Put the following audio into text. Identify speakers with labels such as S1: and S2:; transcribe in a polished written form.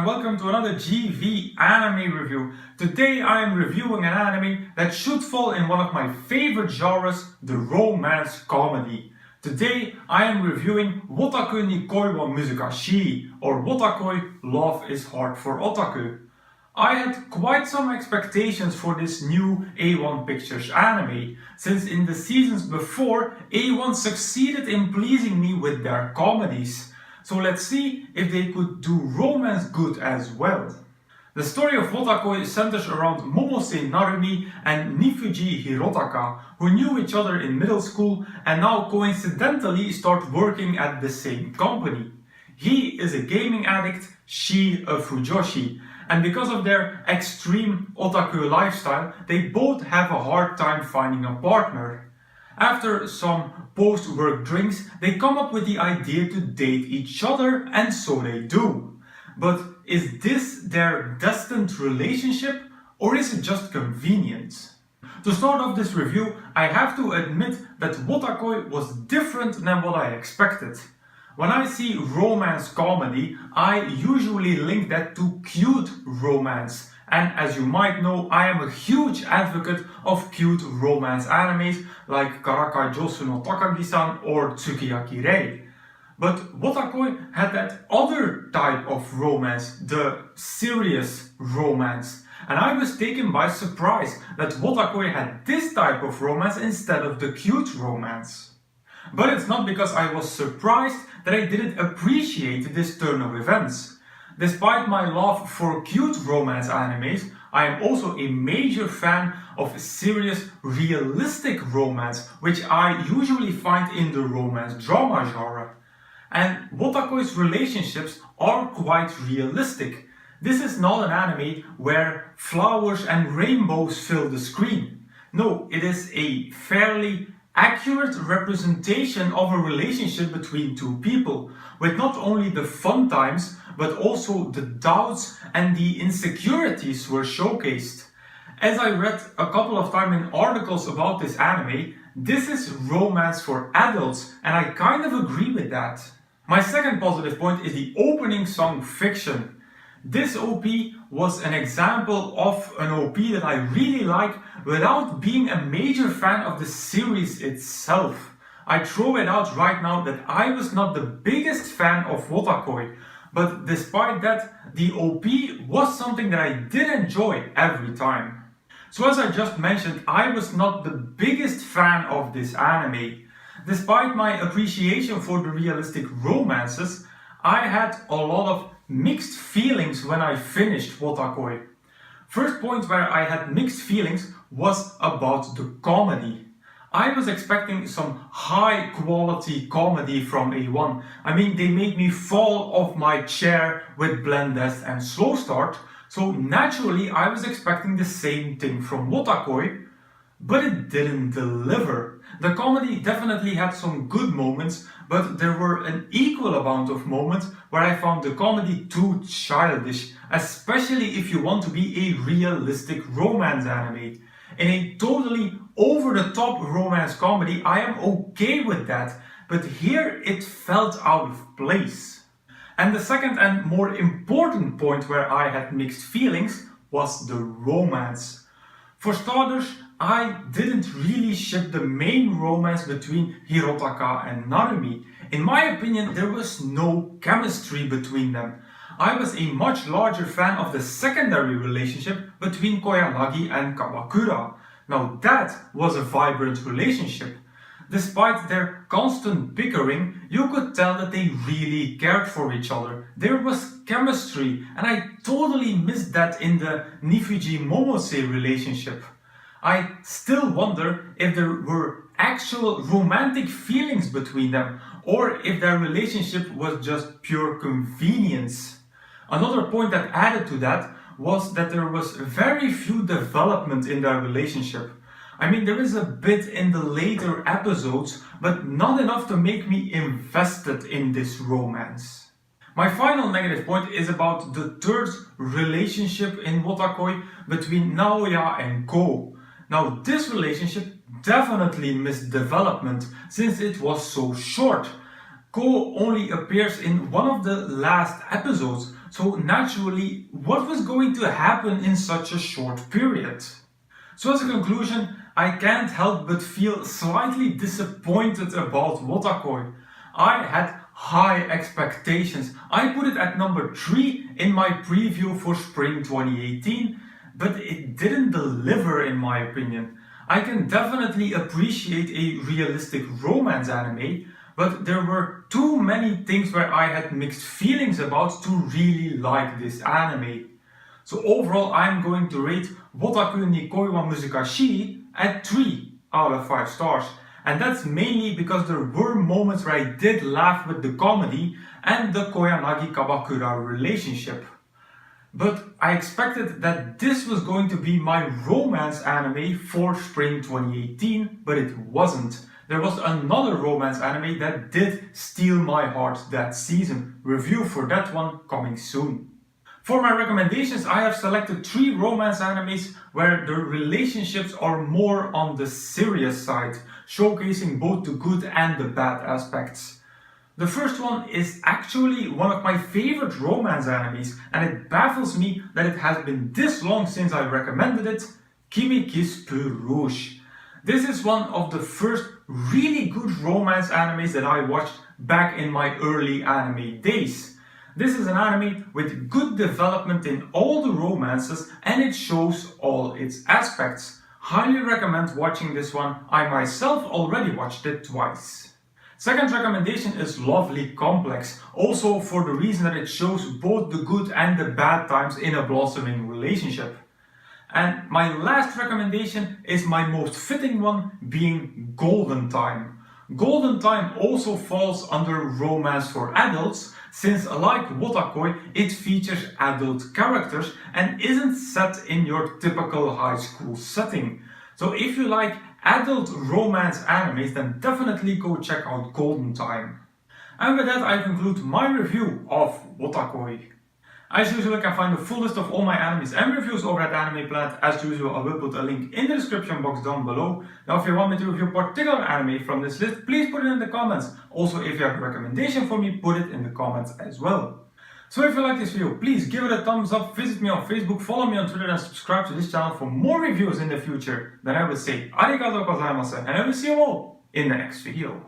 S1: and welcome to another GV anime review. Today I am reviewing an anime that should fall in one of my favorite genres, the romance comedy. Today I am reviewing Wotaku ni koi wa Muzukashii, or Wotakoi, Love is Hard for Otaku. I had quite some expectations for this new A1 Pictures anime, since in the seasons before, A1 succeeded in pleasing me with their comedies. So let's see if they could do romance good as well. The story of Wotakoi centers around Momose Narumi and Nifuji Hirotaka, who knew each other in middle school and now coincidentally start working at the same company. He is a gaming addict, she a fujoshi, and because of their extreme otaku lifestyle, they both have a hard time finding a partner. After some post-work drinks, they come up with the idea to date each other, and so they do. But is this their destined relationship, or is it just convenience? To start off this review, I have to admit that Wotakoi was different than what I expected. When I see romance comedy, I usually link that to cute romance. And as you might know, I am a huge advocate of cute romance animes like Karakai Josu no Takagi-san or Tsukiyaki Rei. But Wotakoi had that other type of romance, the serious romance. And I was taken by surprise that Wotakoi had this type of romance instead of the cute romance. But it's not because I was surprised that I didn't appreciate this turn of events. Despite my love for cute romance animes, I am also a major fan of serious, realistic romance, which I usually find in the romance drama genre. And Wotakoi's relationships are quite realistic. This is not an anime where flowers and rainbows fill the screen. No, it is a fairly accurate representation of a relationship between two people, with not only the fun times, but also the doubts and the insecurities were showcased. As I read a couple of times in articles about this anime, this is romance for adults, and I kind of agree with that. My second positive point is the opening song Fiction. This OP was an example of an OP that I really like without being a major fan of the series itself. I throw it out right now that I was not the biggest fan of Wotakoi, but despite that, the OP was something that I did enjoy every time. So as I just mentioned, I was not the biggest fan of this anime. Despite my appreciation for the realistic romances, I had a lot of mixed feelings when I finished Wotakoi. First point where I had mixed feelings was about the comedy. I was expecting some high quality comedy from A1. I mean, they made me fall off my chair with Blendest and Slow Start, so naturally I was expecting the same thing from Wotakoi, but it didn't deliver. The comedy definitely had some good moments, but there were an equal amount of moments where I found the comedy too childish, especially if you want to be a realistic romance anime. In a totally over-the-top romance comedy, I am okay with that, but here it felt out of place. And the second and more important point where I had mixed feelings was the romance. For starters, I didn't really ship the main romance between Hirotaka and Narumi. In my opinion, there was no chemistry between them. I was a much larger fan of the secondary relationship between Koyanagi and Kawakura. Now that was a vibrant relationship. Despite their constant bickering, you could tell that they really cared for each other. There was chemistry, and I totally missed that in the Nifuji Momose relationship. I still wonder if there were actual romantic feelings between them, or if their relationship was just pure convenience. Another point that added to that was that there was very few development in their relationship. I mean, there is a bit in the later episodes, but not enough to make me invested in this romance. My final negative point is about the third relationship in Wotakoi between Naoya and Ko. Now, this relationship definitely missed development since it was so short. Ko only appears in one of the last episodes, So naturally, what was going to happen in such a short period? So as a conclusion, I can't help but feel slightly disappointed about Wotakoi. I had high expectations. I put it at number 3 in my preview for spring 2018, but it didn't deliver in my opinion. I can definitely appreciate a realistic romance anime, but there were too many things where I had mixed feelings about to really like this anime. So overall, I'm going to rate Wotaku Nikoi wa Muzukashii at 3 out of 5 stars. And that's mainly because there were moments where I did laugh with the comedy and the Koyanagi Kabakura relationship. But I expected that this was going to be my romance anime for spring 2018, but it wasn't. There was another romance anime that did steal my heart that season. Review for that one coming soon. For my recommendations, I have selected 3 romance animes where the relationships are more on the serious side, showcasing both the good and the bad aspects. The first one is actually one of my favorite romance animes, and it baffles me that it has been this long since I recommended it, Kimi Kiss Peu Rouge. This is one of the first really good romance animes that I watched back in my early anime days. This is an anime with good development in all the romances and it shows all its aspects. Highly recommend watching this one. I myself already watched it twice. Second recommendation is Lovely Complex, also for the reason that it shows both the good and the bad times in a blossoming relationship. And my last recommendation is my most fitting one, being Golden Time. Golden Time also falls under romance for adults, since like Wotakoi, it features adult characters and isn't set in your typical high school setting. So if you like adult romance animes, then definitely go check out Golden Time. And with that, I conclude my review of Wotakoi. As usual, you can find the full list of all my animes and reviews over at Anime Planet. As usual, I will put a link in the description box down below. Now, if you want me to review a particular anime from this list, please put it in the comments. Also, if you have a recommendation for me, put it in the comments as well. So if you like this video, please give it a thumbs up, visit me on Facebook, follow me on Twitter and subscribe to this channel for more reviews in the future. Then I would say arigatou gozaimasu and I will see you all in the next video.